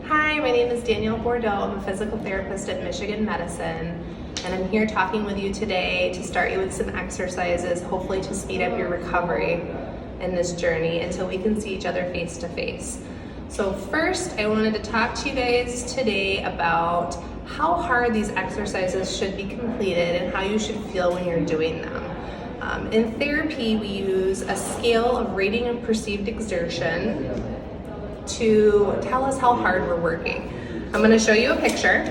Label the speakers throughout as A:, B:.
A: Hi, my name is Danielle Bordeaux. I'm a physical therapist at Michigan Medicine, and I'm here talking with you today to start you with some exercises, hopefully to speed up your recovery in this journey until we can see each other face to face. So first, I wanted to talk to you guys today about how hard these exercises should be completed and how you should feel when you're doing them. In therapy, we use a scale of rating of perceived exertion to tell us how hard we're working. I'm going to show you a picture.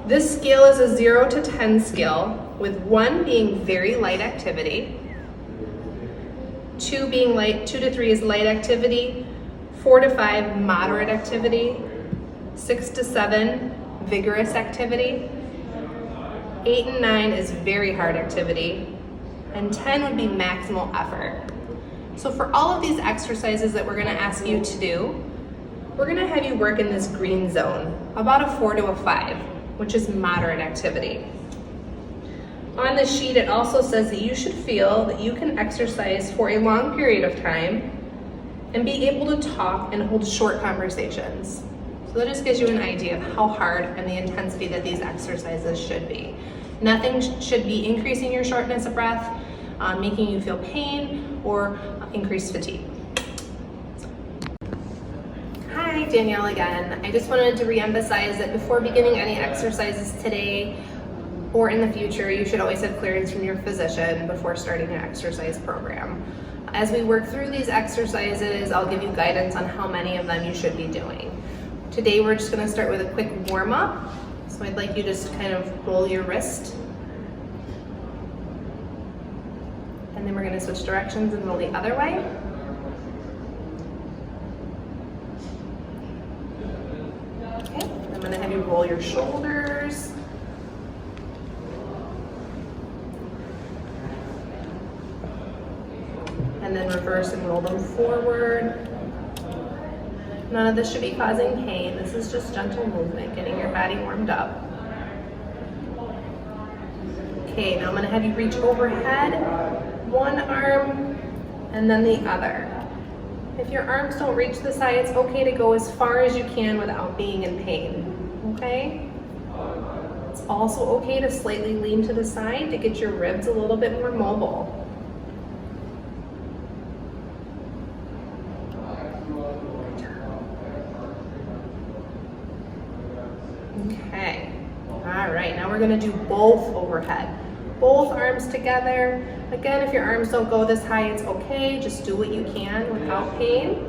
A: This scale is a 0 to 10 scale, with 1 being very light activity, 2 to 3 is light activity, 4 to 5 moderate activity, 6 to 7 vigorous activity, 8 and 9 is very hard activity, and 10 would be maximal effort. So for all of these exercises that we're going to ask you to do, we're going to have you work in this green zone, about a 4 to a 5, which is moderate activity. On the sheet, it also says that you should feel that you can exercise for a long period of time and be able to talk and hold short conversations. So that just gives you an idea of how hard and the intensity that these exercises should be. Nothing should be increasing your shortness of breath, making you feel pain, or increased fatigue. Hi, Danielle again. I just wanted to reemphasize that before beginning any exercises today or in the future, you should always have clearance from your physician before starting an exercise program. As we work through these exercises, I'll give you guidance on how many of them you should be doing. Today, we're just going to start with a quick warm-up. So I'd like you to just kind of roll your wrist. And then we're going to switch directions and roll the other way. Okay, I'm going to have you roll your shoulders. And then reverse and roll them forward. None of this should be causing pain. This is just gentle movement, getting your body warmed up. Okay, now I'm going to have you reach overhead, one arm and then the other. If your arms don't reach the side, it's okay to go as far as you can without being in pain, okay? It's also okay to slightly lean to the side to get your ribs a little bit more mobile. Okay, all right, now we're gonna do both overhead. Both arms together. Again, if your arms don't go this high, it's okay. Just do what you can without pain.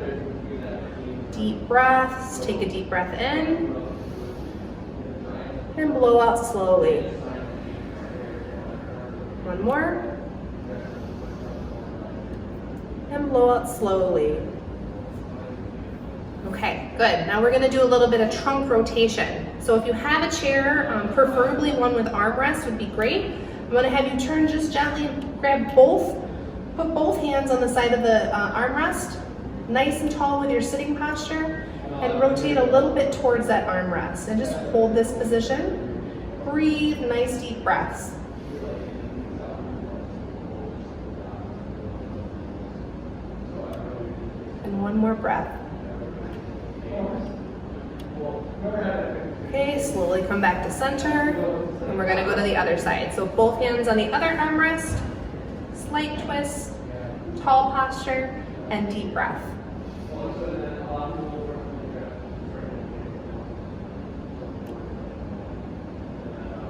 A: Deep breaths, take a deep breath in, and blow out slowly. One more. And blow out slowly. Okay, good. Now we're gonna do a little bit of trunk rotation. So if you have a chair, preferably one with armrests would be great. I'm gonna have you turn just gently, grab put both hands on the side of the armrest, nice and tall with your sitting posture, and rotate a little bit towards that armrest. And just hold this position. Breathe, nice deep breaths. And one more breath. Okay, slowly come back to center, and we're gonna go to the other side. So both hands on the other armrest, slight twist, tall posture, and deep breath.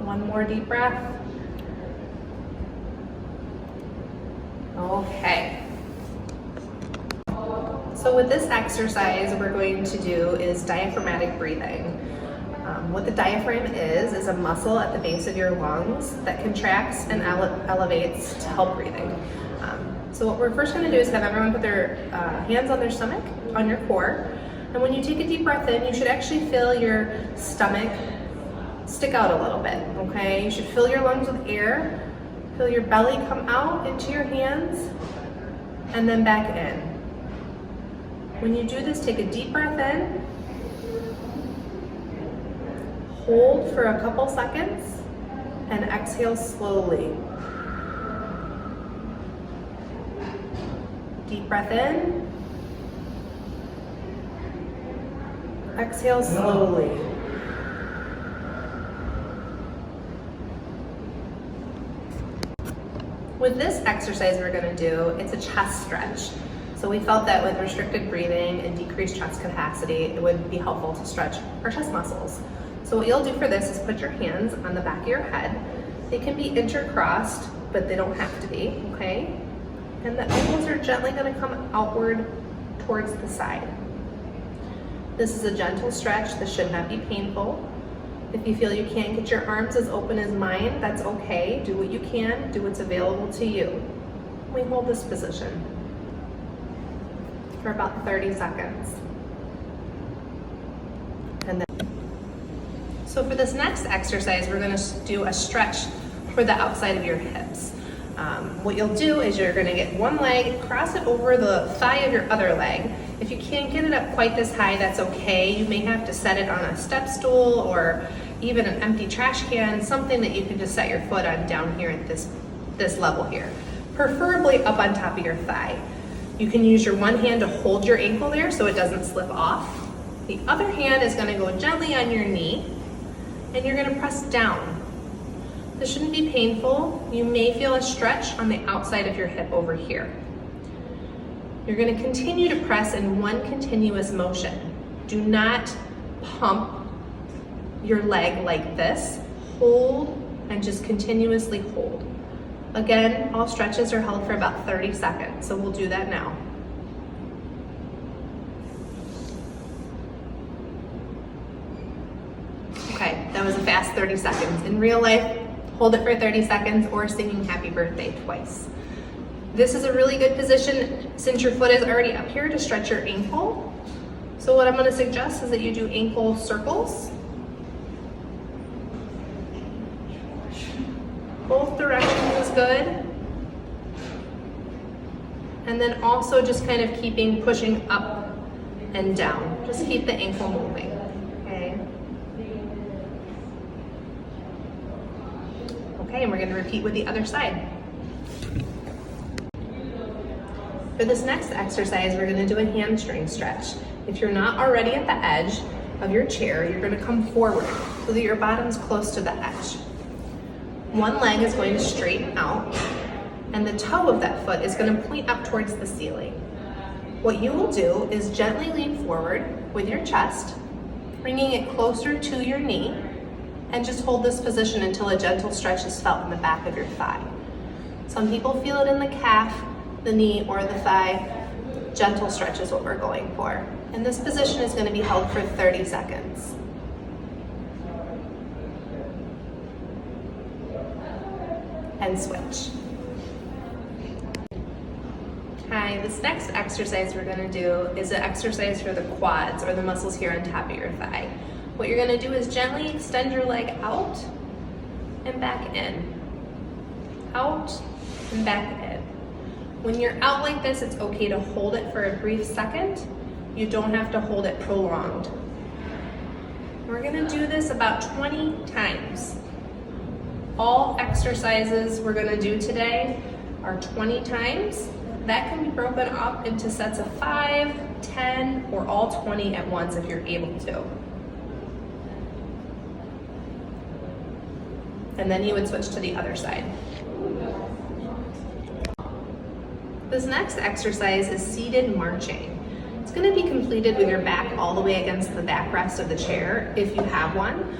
A: One more deep breath. Okay. So with this exercise, we're going to do is diaphragmatic breathing. What the diaphragm is a muscle at the base of your lungs that contracts and elevates to help breathing. So what we're first going to do is have everyone put their hands on their stomach, on your core. And when you take a deep breath in, you should actually feel your stomach stick out a little bit, okay? You should fill your lungs with air, feel your belly come out into your hands, and then back in. When you do this, take a deep breath in, hold for a couple seconds, and exhale slowly. Deep breath in, Exhale slowly. With this exercise we're going to do, it's a chest stretch. So we felt that with restricted breathing and decreased chest capacity, it would be helpful to stretch our chest muscles. So what you'll do for this is put your hands on the back of your head. They can be intercrossed, but they don't have to be, okay? And the elbows are gently going to come outward towards the side. This is a gentle stretch. This should not be painful. If you feel you can't get your arms as open as mine, that's okay. Do what you can, do what's available to you. We hold this position for about 30 seconds. And then, so for this next exercise, we're going to do a stretch for the outside of your hips. What you'll do is you're going to get one leg, cross it over the thigh of your other leg. If you can't get it up quite this high, that's okay. You may have to set it on a step stool or even an empty trash can, something that you can just set your foot on down here at this level here. Preferably up on top of your thigh. You can use your one hand to hold your ankle there so it doesn't slip off. The other hand is going to go gently on your knee and you're going to press down. This shouldn't be painful. You may feel a stretch on the outside of your hip over here. You're going to continue to press in one continuous motion. Do not pump your leg like this. Hold and just continuously hold. Again, all stretches are held for about 30 seconds, so we'll do that now. Okay, that was a fast 30 seconds. In real life, hold it for 30 seconds or singing happy birthday twice. This is a really good position since your foot is already up here to stretch your ankle. So what I'm going to suggest is that you do ankle circles. Both directions is good. And then also just kind of pushing up and down. Just keep the ankle moving, okay? Okay, and we're going to repeat with the other side. For this next exercise, we're going to do a hamstring stretch. If you're not already at the edge of your chair, you're going to come forward so that your bottom's close to the edge. One leg is going to straighten out, and the toe of that foot is going to point up towards the ceiling. What you will do is gently lean forward with your chest, bringing it closer to your knee, and just hold this position until a gentle stretch is felt in the back of your thigh. Some people feel it in the calf, the knee, or the thigh. Gentle stretch is what we're going for. And this position is going to be held for 30 seconds. And switch. Okay, this next exercise we're going to do is an exercise for the quads, or the muscles here on top of your thigh. What you're going to do is gently extend your leg out and back in. Out and back in. When you're out like this, it's okay to hold it for a brief second. You don't have to hold it prolonged. We're going to do this about 20 times. All exercises we're going to do today are 20 times. That can be broken up into sets of 5, 10, or all 20 at once if you're able to. And then you would switch to the other side. This next exercise is seated marching. It's going to be completed with your back all the way against the backrest of the chair if you have one.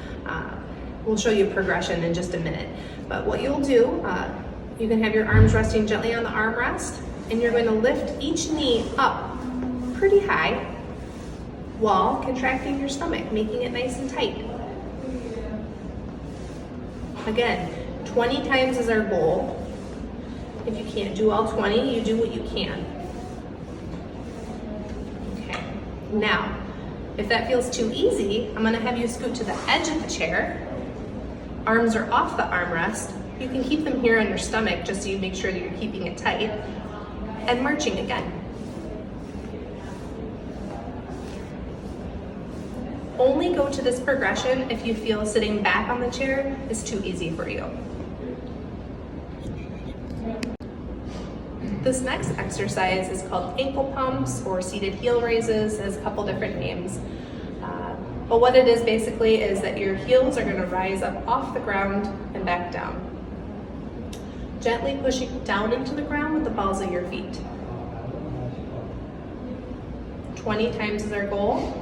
A: We'll show you progression in just a minute. But what you'll do, you can have your arms resting gently on the armrest, and you're going to lift each knee up pretty high while contracting your stomach, making it nice and tight. Again, 20 times is our goal. If you can't do all 20, you do what you can. Okay, now, if that feels too easy, I'm gonna have you scoot to the edge of the chair. Arms are off the armrest. You can keep them here on your stomach just so you make sure that you're keeping it tight. And marching again. Only go to this progression if you feel sitting back on the chair is too easy for you. This next exercise is called ankle pumps or seated heel raises. It has a couple different names. But what it is basically is that your heels are gonna rise up off the ground and back down. Gently pushing down into the ground with the balls of your feet. 20 times is our goal.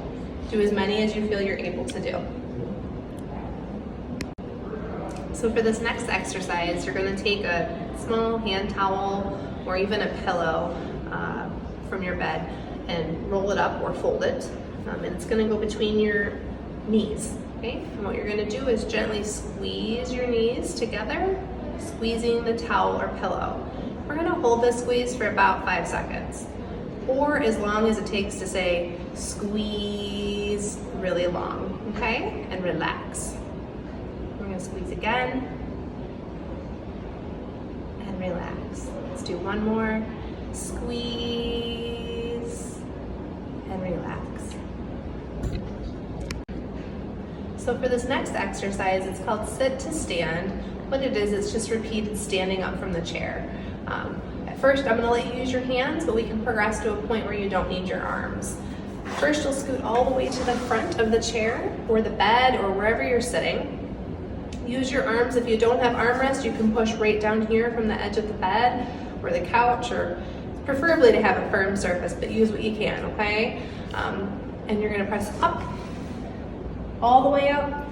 A: Do as many as you feel you're able to do. So for this next exercise, you're gonna take a small hand towel or even a pillow from your bed and roll it up or fold it. And it's gonna go between your knees, okay? And what you're gonna do is gently squeeze your knees together, squeezing the towel or pillow. We're gonna hold this squeeze for about 5 seconds, or as long as it takes to say, squeeze really long, okay? And relax. We're gonna squeeze again, and relax. Let's do one more. Squeeze, and relax. So for this next exercise, it's called sit to stand. What it is, it's just repeated standing up from the chair. At first, I'm gonna let you use your hands, but we can progress to a point where you don't need your arms. First, you'll scoot all the way to the front of the chair or the bed or wherever you're sitting. Use your arms. If you don't have armrest, you can push right down here from the edge of the bed or the couch, or preferably to have a firm surface, but use what you can, okay? And you're gonna press up, all the way up,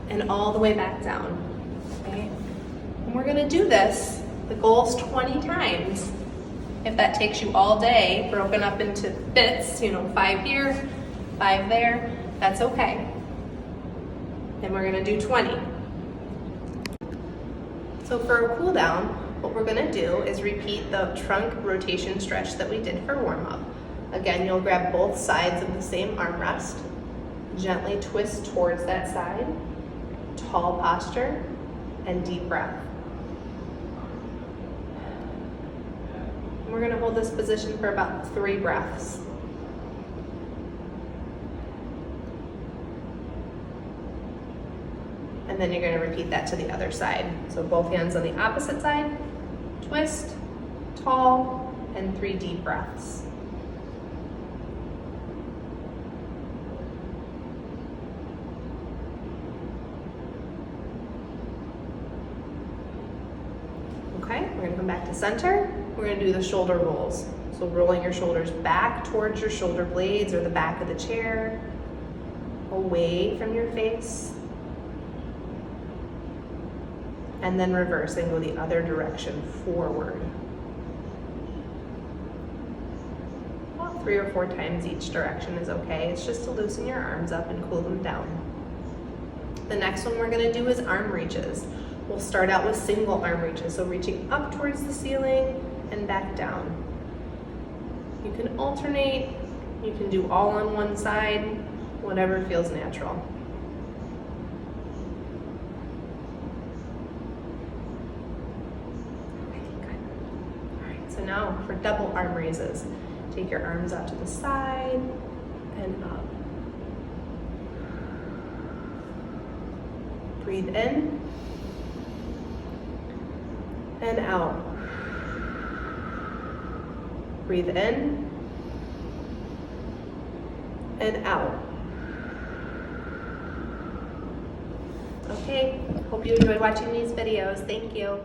A: and all the way back down, okay? And we're gonna do this, the goal's 20 times. If that takes you all day, broken up into bits, 5 here, 5 there, that's okay. And we're gonna do 20. So for a cool down, what we're gonna do is repeat the trunk rotation stretch that we did for warm up. Again, you'll grab both sides of the same armrest, gently twist towards that side, tall posture, and deep breath. We're gonna hold this position for about 3 breaths. And then you're gonna repeat that to the other side. So both hands on the opposite side, twist, tall, and 3 deep breaths. Okay, we're gonna come back to center. We're gonna do the shoulder rolls. So rolling your shoulders back towards your shoulder blades or the back of the chair, away from your face, and then reverse and go the other direction, forward. About 3 or 4 times each direction is okay. It's just to loosen your arms up and cool them down. The next one we're gonna do is arm reaches. We'll start out with single arm reaches, so reaching up towards the ceiling and back down. You can alternate, you can do all on one side, whatever feels natural. So now for double arm raises, take your arms out to the side and up. Breathe in and out. Breathe in and out. Okay, hope you enjoyed watching these videos. Thank you.